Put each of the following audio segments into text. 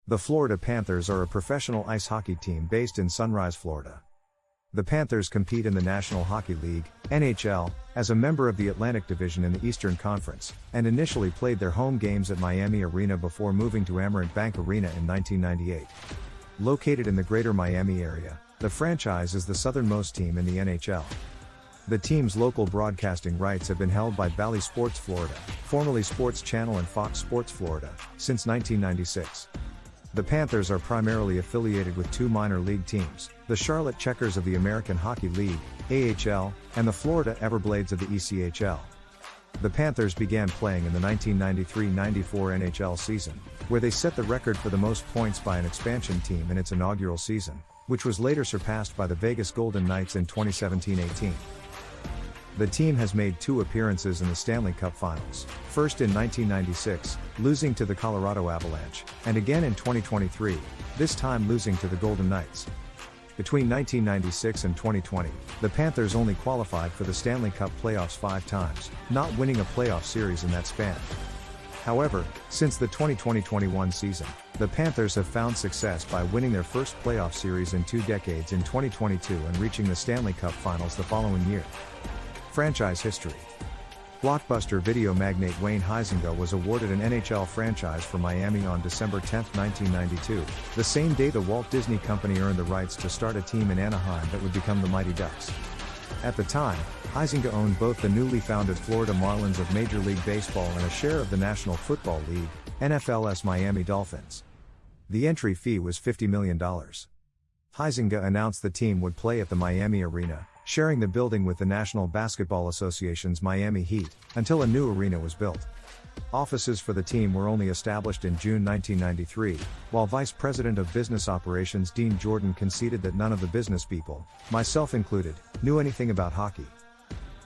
The Florida Panthers are a professional ice hockey team based in Sunrise, Florida. The Panthers compete in the National Hockey League, NHL, as a member of the Atlantic Division in the Eastern Conference, and initially played their home games at Miami Arena before moving to Amerant Bank Arena in 1998. Located in the greater Miami area, the franchise is the southernmost team in the NHL. The team's local broadcasting rights have been held by Bally Sports Florida, formerly Sports Channel, and Fox Sports Florida, since 1996. The Panthers are primarily affiliated with two minor league teams, the Charlotte Checkers of the American Hockey League, AHL, and the Florida Everblades of the ECHL. The Panthers began playing in the 1993-94 NHL season, where they set the record for the most points by an expansion team in its inaugural season, which was later surpassed by the Vegas Golden Knights in 2017-18. The team has made two appearances in the Stanley Cup Finals, first in 1996, losing to the Colorado Avalanche, and again in 2023, this time losing to the Golden Knights. Between 1996 and 2020, the Panthers only qualified for the Stanley Cup playoffs 5 times, not winning a playoff series in that span. However, since the 2020-21 season, the Panthers have found success by winning their first playoff series in 2 decades in 2022 and reaching the Stanley Cup Finals the following year. Franchise history. Blockbuster video magnate Wayne Huizenga was awarded an NHL franchise for Miami on December 10, 1992, the same day the Walt Disney Company earned the rights to start a team in Anaheim that would become the Mighty Ducks. At the time, Huizenga owned both the newly founded Florida Marlins of Major League Baseball and a share of the National Football League, NFL's Miami Dolphins. The entry fee was $50 million. Huizenga announced the team would play at the Miami Arena, sharing the building with the National Basketball Association's Miami Heat, until a new arena was built. Offices for the team were only established in June 1993, while Vice President of Business Operations Dean Jordan conceded that none of the business people, myself included, knew anything about hockey.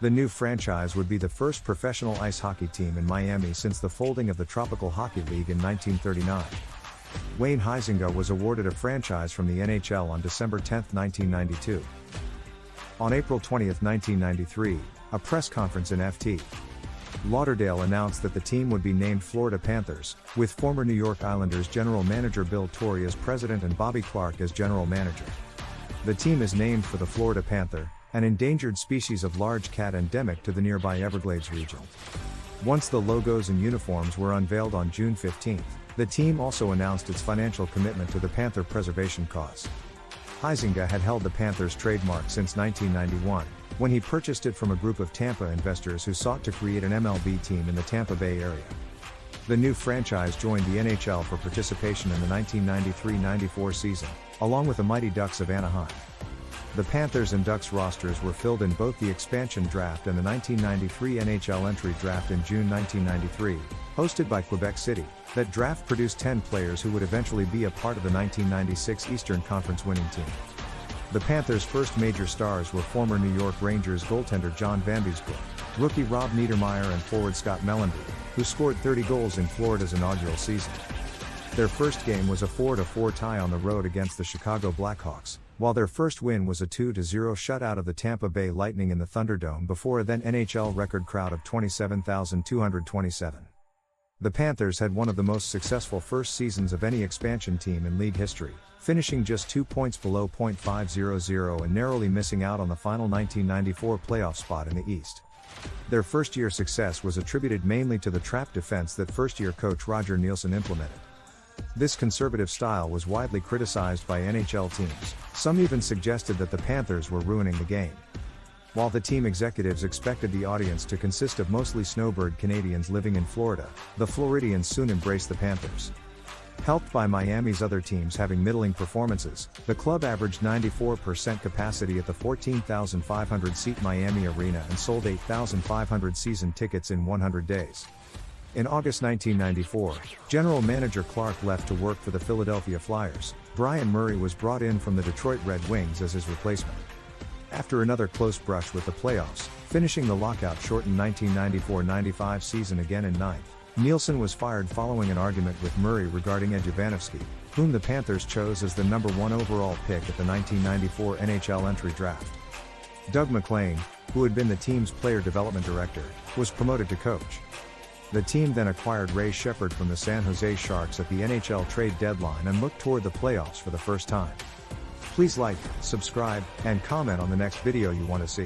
The new franchise would be the first professional ice hockey team in Miami since the folding of the Tropical Hockey League in 1939. Wayne Huizenga was awarded a franchise from the NHL on December 10, 1992. On April 20, 1993, a press conference in Ft. Lauderdale announced that the team would be named Florida Panthers, with former New York Islanders general manager Bill Torrey as president and Bobby Clarke as general manager. The team is named for the Florida panther, an endangered species of large cat endemic to the nearby Everglades region. Once the logos and uniforms were unveiled on June 15, the team also announced its financial commitment to the panther preservation cause. Huizenga had held the Panthers trademark since 1991, when he purchased it from a group of Tampa investors who sought to create an MLB team in the Tampa Bay area. The new franchise joined the NHL for participation in the 1993-94 season, along with the Mighty Ducks of Anaheim. The Panthers and Ducks rosters were filled in both the expansion draft and the 1993 NHL entry draft in June 1993, hosted by Quebec City. That draft produced 10 players who would eventually be a part of the 1996 Eastern Conference winning team. The Panthers' first major stars were former New York Rangers goaltender John Vanbiesbrouck, rookie Rob Niedermeyer, and forward Scott Mellenby, who scored 30 goals in Florida's inaugural season. Their first game was a 4-4 tie on the road against the Chicago Blackhawks, while their first win was a 2-0 shutout of the Tampa Bay Lightning in the Thunderdome before a then NHL record crowd of 27,227. The Panthers had one of the most successful first seasons of any expansion team in league history, finishing just 2 points below .500 and narrowly missing out on the final 1994 playoff spot in the East. Their first-year success was attributed mainly to the trap defense that first-year coach Roger Neilson implemented. This conservative style was widely criticized by NHL teams. Some even suggested that the Panthers were ruining the game. While the team executives expected the audience to consist of mostly snowbird Canadians living in Florida, the Floridians soon embraced the Panthers. Helped by Miami's other teams having middling performances, the club averaged 94% capacity at the 14,500-seat Miami Arena and sold 8,500 season tickets in 100 days. In August 1994, general manager Clarke left to work for the Philadelphia Flyers. Brian Murray was brought in from the Detroit Red Wings as his replacement. After another close brush with the playoffs, finishing the lockout-shortened 1994-95 season again in ninth, Neilson was fired following an argument with Murray regarding Ed Jovanovski, whom the Panthers chose as the number 1 overall pick at the 1994 NHL entry draft. Doug MacLean, who had been the team's player development director, was promoted to coach. The team then acquired Ray Shepherd from the San Jose Sharks at the NHL trade deadline and looked toward the playoffs for the first time. Please like, subscribe, and comment on the next video you want to see.